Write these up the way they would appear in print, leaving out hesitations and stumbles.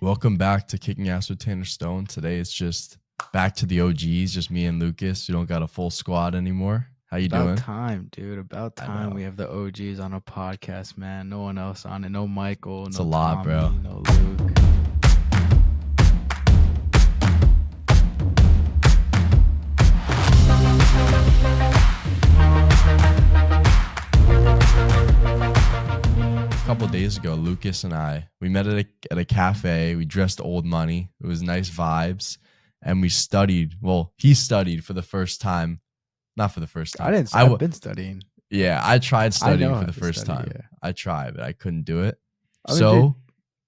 Welcome back to Kicking Ass with Tanner Stone. Today it's just back to the OGs, just me and Lucas. We don't got a full squad anymore. How you About doing? time, dude. About I time know. we have the OGs on a podcast, man. No one else on it. No Michael, It's a no lot, Tommy, bro. no Luke. A couple days ago, Lucas and we met at a cafe. We dressed old money. It was nice vibes. And we studied. Well, he studied for the first time. Not for the first I time. didn't. I've been studying. Yeah, I tried I studying know for how the to first study. time. Yeah. I tried, but I couldn't do it. I mean, dude.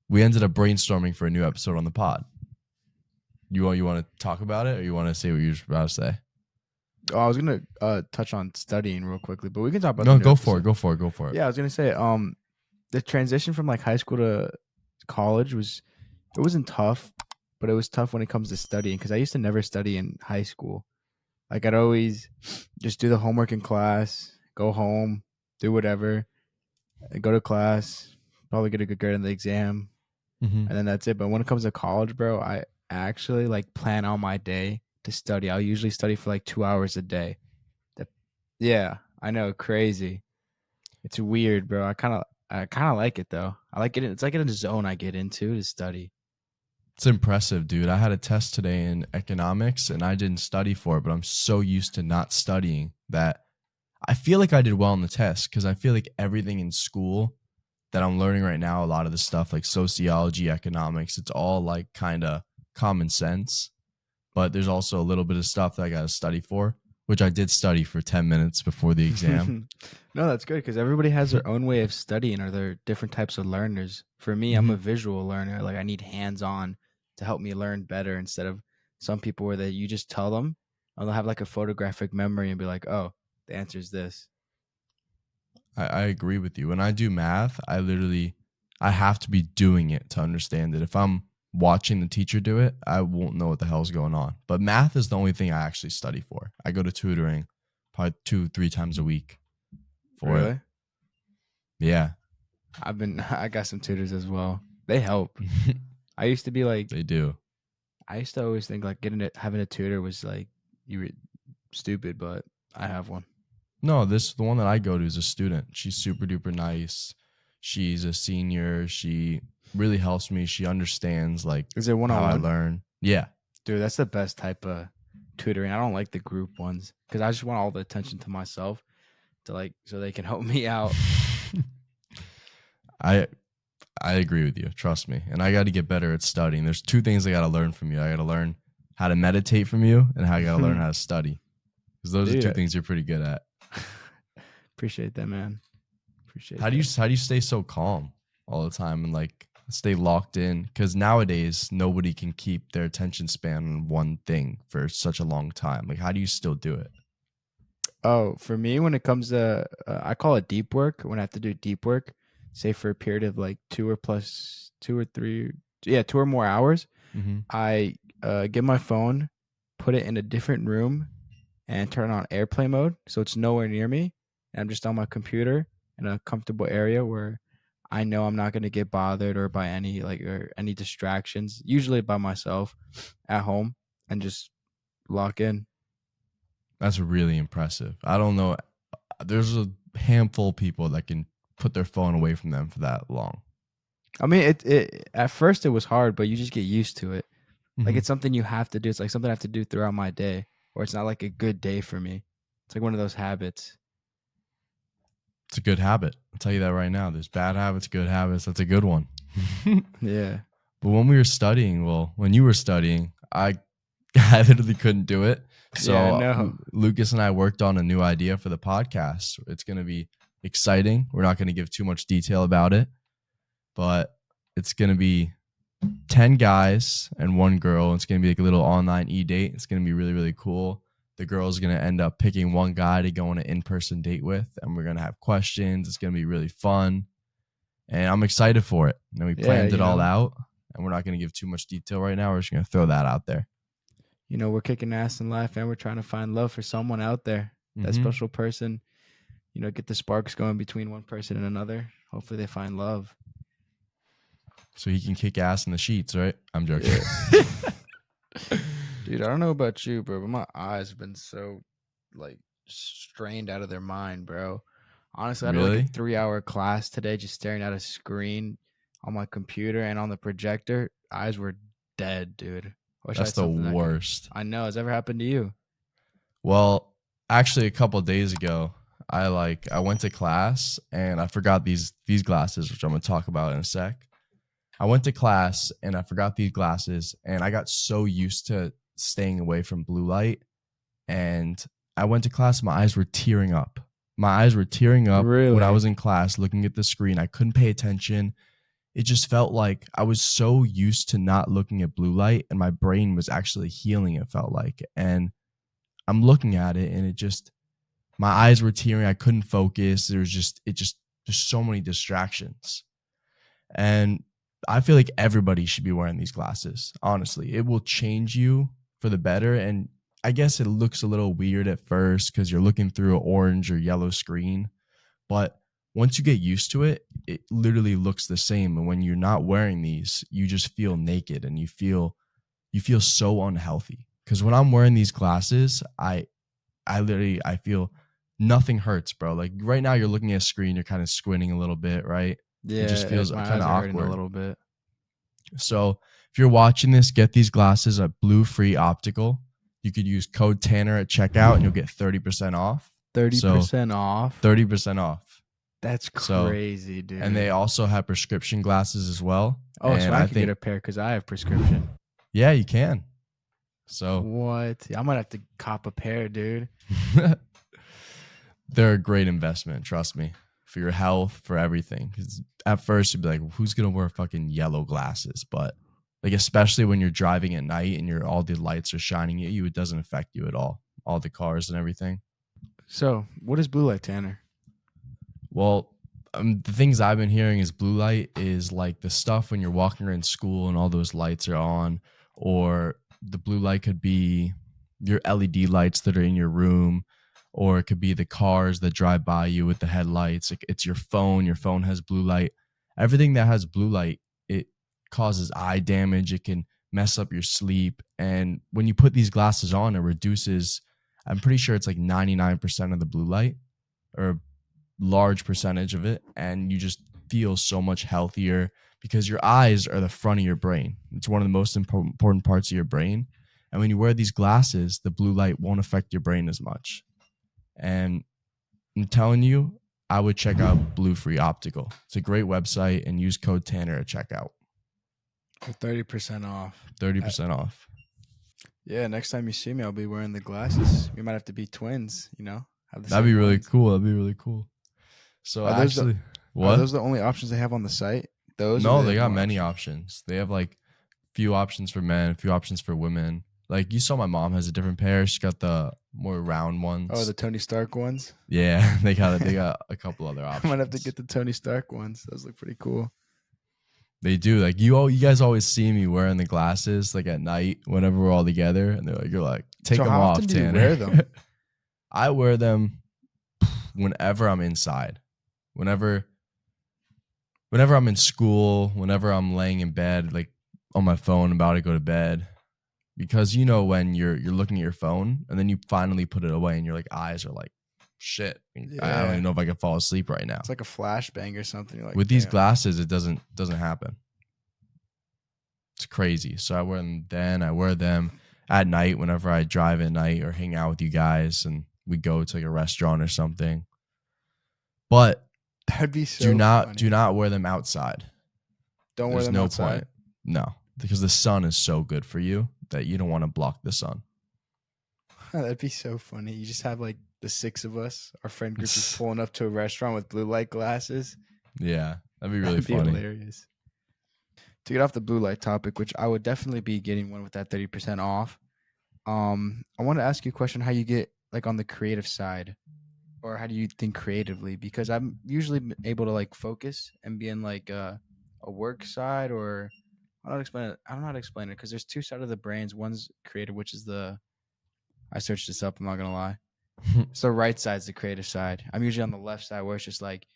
We ended up brainstorming for a new episode on the pod. You want to talk about it, or you want to say what you were about to say? Oh, I was gonna touch on studying real quickly, but we can talk about. No, the new go episode. for it. Go for it. Go for it. Yeah, I was gonna say the transition from like high school to college wasn't tough, but it was tough when it comes to studying because I used to never study in high school. Like I'd always just do the homework in class, go home, do whatever, go to class, probably get a good grade on the exam, Mm-hmm. and then that's it. But when it comes to college, bro, I actually like plan out my day to study. I'll usually study for like 2 hours a day. Yeah, I know, crazy. It's weird, bro. I kind of like it though. I like it. It's like in a zone I get into to study. It's impressive, dude. I had a test today in economics and I didn't study for it, but I'm so used to not studying that I feel like I did well on the test because I feel like everything in school that I'm learning right now, a lot of the stuff like sociology, economics, it's all like kind of common sense. But there's also a little bit of stuff that I got to study for, which I did study for 10 minutes before the exam. No, that's good because everybody has their own way of studying or they're different types of learners. For me, I'm a visual learner. Like I need hands-on to help me learn better instead of some people where you just tell them and they'll have like a photographic memory and be like, oh, the answer is this. I agree with you. When I do math, I have to be doing it to understand it. If I'm watching the teacher do it, I won't know what the hell's going on. But math is the only thing I actually study for. I go to tutoring probably 2-3 times a week for it. Yeah. I got some tutors as well. They help. I used to be like, They do. I used to always think like having a tutor was like you were stupid, but I have one. No, the one that I go to is a student. She's super duper nice. She's a senior. She really helps me. She understands like Is it one-on-one? how I learn. Yeah. Dude, that's the best type of tutoring. I don't like the group ones because I just want all the attention to myself to like so they can help me out. I agree with you. Trust me. And I got to get better at studying. There's two things I got to learn from you. I got to learn how to meditate from you, and I got to learn how to study. Because those are two things you're pretty good at. Appreciate that, man. Appreciate. How do you stay so calm all the time and like stay locked in? Because nowadays nobody can keep their attention span on one thing for such a long time. Like, how do you still do it? Oh, for me, when it comes to, I call it deep work. When I have to do deep work, say for a period of like 2 or more hours, I get my phone, put it in a different room, and turn on airplane mode so it's nowhere near me. And I'm just on my computer in a comfortable area where I know I'm not going to get bothered or by any distractions. Usually by myself at home and just lock in. That's really impressive. I don't know. There's a handful of people that can put their phone away from them for that long. I mean, it at first it was hard, but you just get used to it. Like it's something you have to do. It's like something I have to do throughout my day, or it's not like a good day for me. It's like one of those habits. It's a good habit. I'll tell you that right now. There's bad habits, good habits. That's a good one. Yeah. But when you were studying, I literally couldn't do it. So Yeah, no. Lucas and I worked on a new idea for the podcast. It's going to be exciting. We're not going to give too much detail about it, but it's going to be 10 guys and one girl. It's going to be like a little online e-date. It's going to be really, really cool. The girl's going to end up picking one guy to go on an in-person date with, and we're going to have questions. It's going to be really fun, and I'm excited for it. And we planned it all out, and we're not going to give too much detail right now. We're just going to throw that out there. You know, we're kicking ass in life, and we're trying to find love for someone out there, that special person. Get the sparks going between one person and another. Hopefully they find love. so he can kick ass in the sheets, right? I'm joking. Yeah. Dude, I don't know about you, bro, but my eyes have been so like strained out of their mind, bro. Honestly, I had like a Really? 3-hour class today just staring at a screen on my computer and on the projector. Eyes were dead, dude. I wish I That's had the something that could. worst. I know. Has ever happened to you? Well, actually, a couple of days ago, I went to class and I forgot these glasses, which I'm gonna talk about in a sec. I went to class and I forgot these glasses, and I got so used to staying away from blue light. And I went to class, my eyes were tearing up. My eyes were tearing up when I Really? was in class looking at the screen. I couldn't pay attention. It just felt like I was so used to not looking at blue light, and my brain was actually healing, it felt like. And I'm looking at it, and it just, my eyes were tearing. I couldn't focus. There was just so many distractions. And I feel like everybody should be wearing these glasses. Honestly, it will change you for the better. And I guess it looks a little weird at first because you're looking through an orange or yellow screen. But once you get used to it, it literally looks the same. And when you're not wearing these, you just feel naked and you feel so unhealthy. Because when I'm wearing these glasses, I feel nothing hurts, bro. Like right now you're looking at a screen, you're kind of squinting a little bit, right? It just Yeah, feels my kind eyes of are hurting a awkward. little bit. So if you're watching this, get these glasses at Blue Free Optical. You could use code Tanner at checkout and you'll get 30% off. So 30% off? 30% off. That's So, crazy, and they dude. also have prescription glasses as well. Oh, so And I I could get think, a pair because I have prescription. yeah, you can. So What? I might have to cop a pair, dude. they're a great investment, trust me, for your health, for everything. Because at first you'd be like, who's gonna wear fucking yellow glasses? But like, especially when you're driving at night and all the lights are shining at you, it doesn't affect you at all the cars and everything. So, what is blue light, Tanner? Well, the things I've been hearing is blue light is like the stuff when you're walking around school and all those lights are on, or the blue light could be your LED lights that are in your room, or it could be the cars that drive by you with the headlights. It's your phone. Your phone has blue light. Everything that has blue light, it causes eye damage. It can mess up your sleep. And when you put these glasses on, it reduces, I'm pretty sure it's like 99% of the blue light, or large percentage of it, and you just feel so much healthier because your eyes are the front of your brain. It's one of the most important parts of your brain. And when you wear these glasses, the blue light won't affect your brain as much. And I'm telling you, I would check out Blue Free Optical. It's a great website, and use code Tanner at checkout. For 30% off. 30% off. Yeah, next time you see me, I'll be wearing the glasses. We might have to be twins, have the That'd be same really ones. cool. That'd be really cool. So Are those the actually, are what? those the only options they have on the site? Those, or do No, they they have got more many options? options. They have like few options for men, a few options for women. Like you saw my mom has a different pair. She got the more round Oh, ones. the Tony Stark ones? Yeah, they got a couple other I might have to options. get the Tony Stark ones. Those look pretty cool. They do. Like you guys always see me wearing the glasses like at night whenever we're all together, and you're like, take So them how often off, do you Tanner. wear them? I wear them whenever I'm inside. Whenever I'm in school, whenever I'm laying in bed, like on my phone about to go to bed. Because when you're looking at your phone and then you finally put it away and your like eyes are like, shit, I don't Yeah. even know if I can fall asleep right now. It's like a flashbang or something. You're like, With these damn. glasses, it doesn't happen. It's crazy. So I wear them then. I wear them at night whenever I drive at night or hang out with you guys and we go to like a restaurant or something. But That'd be do so not funny. wear them outside. Don't wear There's them no outside. point. No, because the sun is so good for you that you don't want to block the sun. That'd be so funny. You just have like the 6 of us, our friend group, just pulling up to a restaurant with blue light glasses. Yeah, that'd be really That'd be funny. hilarious. To get off the blue light topic, which I would definitely be getting one with that 30% off. I want to ask you a question: how you get like on the creative side, or how do you think creatively? Because I'm usually able to like focus and be in like a work side, or I don't explain it. I don't know how to explain it because there's two sides of the brains. One's creative, which is I searched this up. I'm not gonna lie. So right side's the creative side. I'm usually on the left side where it's just like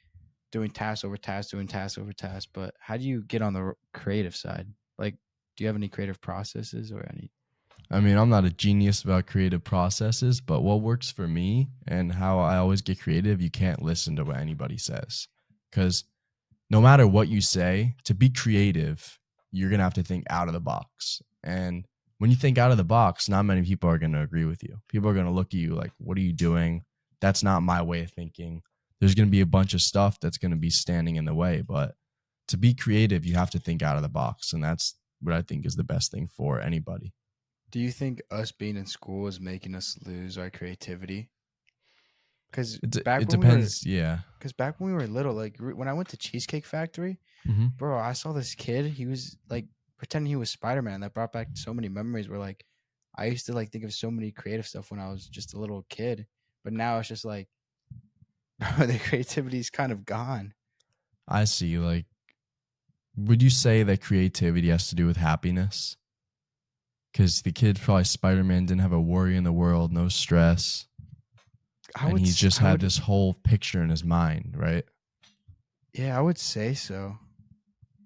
doing task over task, doing task over task. But how do you get on the creative side? Like, do you have any creative processes or any? I mean, I'm not a genius about creative processes, but what works for me and how I always get creative, you can't listen to what anybody says. Because no matter what you say, to be creative, you're going to have to think out of the box. And when you think out of the box, not many people are going to agree with you. People are going to look at you like, what are you doing? That's not my way of thinking. There's going to be a bunch of stuff that's going to be standing in the way. But to be creative, you have to think out of the box. And that's what I think is the best thing for anybody. Do you think us being in school is making us lose our creativity? Because It depends. Yeah. Because back when we were little, like when I went to Cheesecake Factory, bro, I saw this kid. He was like pretending he was Spider-Man. That brought back so many memories. Where like I used to like think of so many creative stuff when I was just a little kid, but now it's just like, bro, the creativity's kind of gone. I see. Like, would you say that creativity has to do with happiness? Because the kid, probably Spider-Man, didn't have a worry in the world, no stress. And he just had this whole picture in his mind, right? Yeah, I would say so.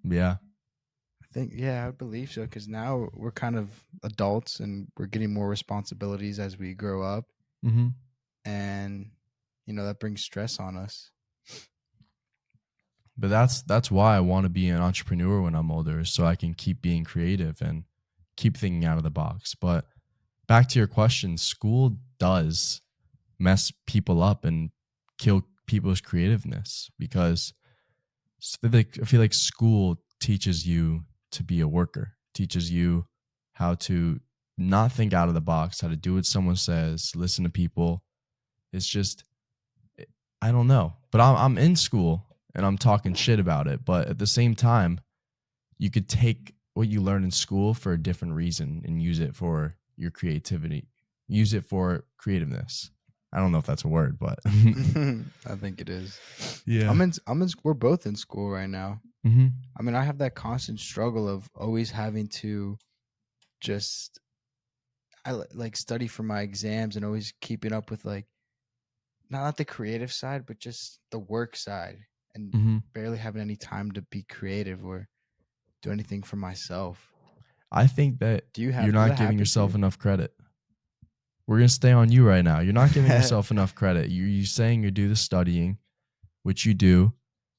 Yeah. I would believe so. Because now we're kind of adults and we're getting more responsibilities as we grow up. Mm-hmm. And, that brings stress on us. But that's why I want to be an entrepreneur when I'm older, so I can keep being creative and keep thinking out of the box. But back to your question, school does mess people up and kill people's creativeness, because I feel like school teaches you to be a worker, teaches you how to not think out of the box, how to do what someone says, listen to people. It's just, I don't know. But I'm in school and I'm talking shit about it. But at the same time, you could take what you learn in school for a different reason and use it for your creativity, use it for creativeness. I don't know if that's a word, but I think it is. Yeah. We're both in school right now. Mm-hmm. I mean, I have that constant struggle of always having to just, like study for my exams and always keeping up with like, not the creative side, but just the work side, and barely having any time to be creative or do anything for myself. I think that you're not giving yourself enough credit. We're going to stay on you right now. You're not giving yourself enough credit. You're saying you do the studying, which you do,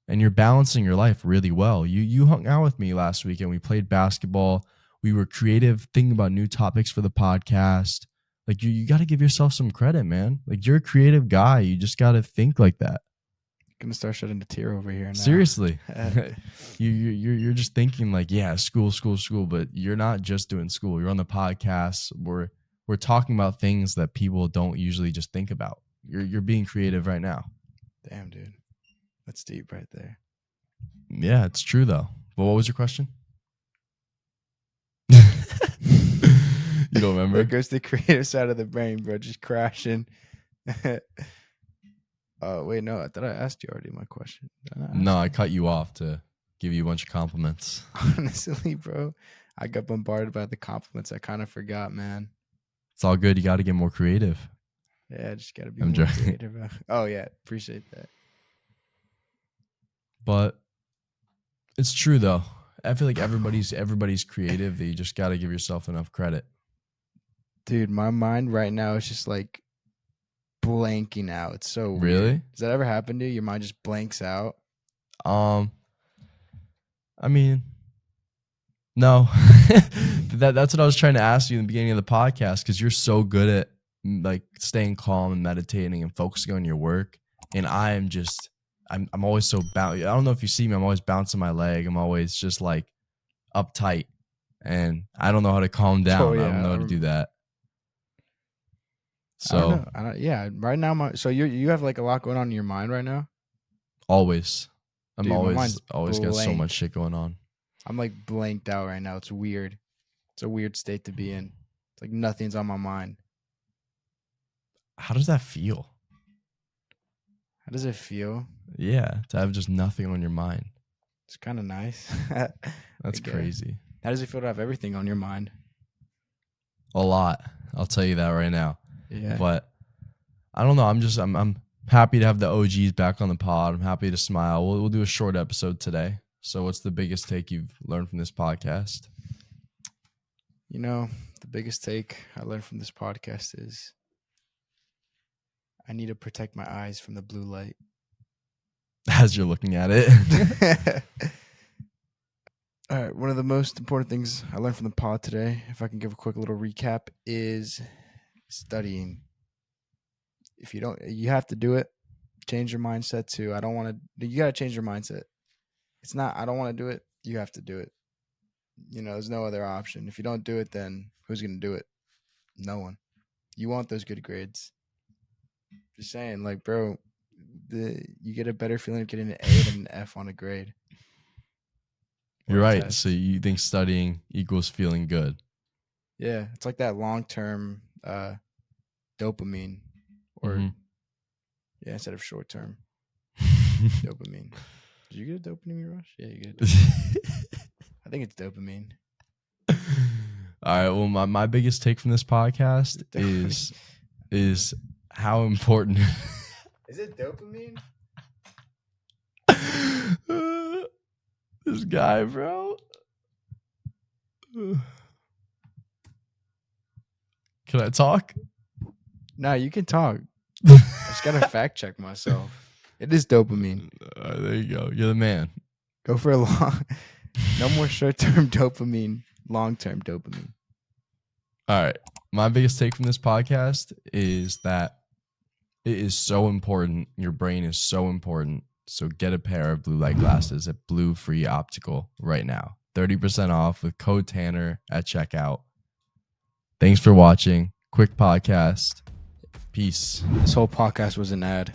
and you're balancing your life really well. You hung out with me last week and we played basketball. We were creative, thinking about new topics for the podcast. Like, you got to give yourself some credit, man. Like, you're a creative guy. You just got to think like that. Gonna start shedding a tear over here now. Seriously. You're just thinking like, yeah, school, but you're not just doing school. You're on the podcast. We're talking about things that people don't usually just think about. You're being creative right now. Damn, dude. That's deep right there. Yeah, it's true though. But what was your question? You don't remember? There goes the creative side of the brain, bro, just crashing. Wait, no, I thought I asked you already my question. No, I cut you off to give you a bunch of compliments. Honestly, bro, I got bombarded by the compliments. I kind of forgot, man. It's all good. You got to get more creative. Yeah, I just got to be more creative. Oh, yeah. Appreciate that. But it's true, though. I feel like everybody's creative. You just got to give yourself enough credit. Dude, my mind right now is just like blanking out. It's so weird. Really? Does that ever happen to you? Your mind just blanks out? I mean, no. That's what I was trying to ask you in the beginning of the podcast, because you're so good at like staying calm and meditating and focusing on your work, and I'm always so I don't know if you see me. I'm always bouncing my leg. I'm always just like uptight, and I don't know how to calm down. Oh, yeah, I don't know how to do that. So I don't, yeah, right now so you have like a lot going on in your mind right now. Always, I'm Dude, always got so much shit going on. I'm like blanked out right now. It's weird. It's a weird state to be in. It's like nothing's on my mind. How does that feel? How does it feel? Yeah, to have just nothing on your mind. It's kind of nice. That's crazy. How does it feel to have everything on your mind? A lot. I'll tell you that right now. Yeah. But I don't know. I'm happy to have the OGs back on the pod. I'm happy to smile. We'll do a short episode today. So what's the biggest take you've learned from this podcast? You know, the biggest take I learned from this podcast is I need to protect my eyes from the blue light. As you're looking at it. All right. One of the most important things I learned from the pod today, if I can give a quick little recap, is studying. If you don't, you have to do it. Change your mindset to, I don't want to, you got to change your mindset. It's not, I don't want to do it. You have to do it. You know, there's no other option. If you don't do it, then who's going to do it? No one. You want those good grades. Just saying, like, bro, you get a better feeling of getting an A than an F on a grade. You're right. So you think studying equals feeling good? Yeah, it's like that long-term dopamine, or yeah, instead of short-term dopamine. Did you get a dopamine rush? Yeah, you get it. I think it's dopamine. All right. Well, my biggest take from this podcast is how important. Is it dopamine? This guy, bro. Can I talk? No, you can talk. I just gotta fact check myself. It is dopamine. There you go. You're the man. Go for a long. No more short-term dopamine. Long-term dopamine. All right. My biggest take from this podcast is that it is so important. Your brain is so important. So get a pair of blue light glasses at Blue Free Optical right now. 30% off with code Tanner at checkout. Thanks for watching. Quick podcast. Peace. This whole podcast was an ad.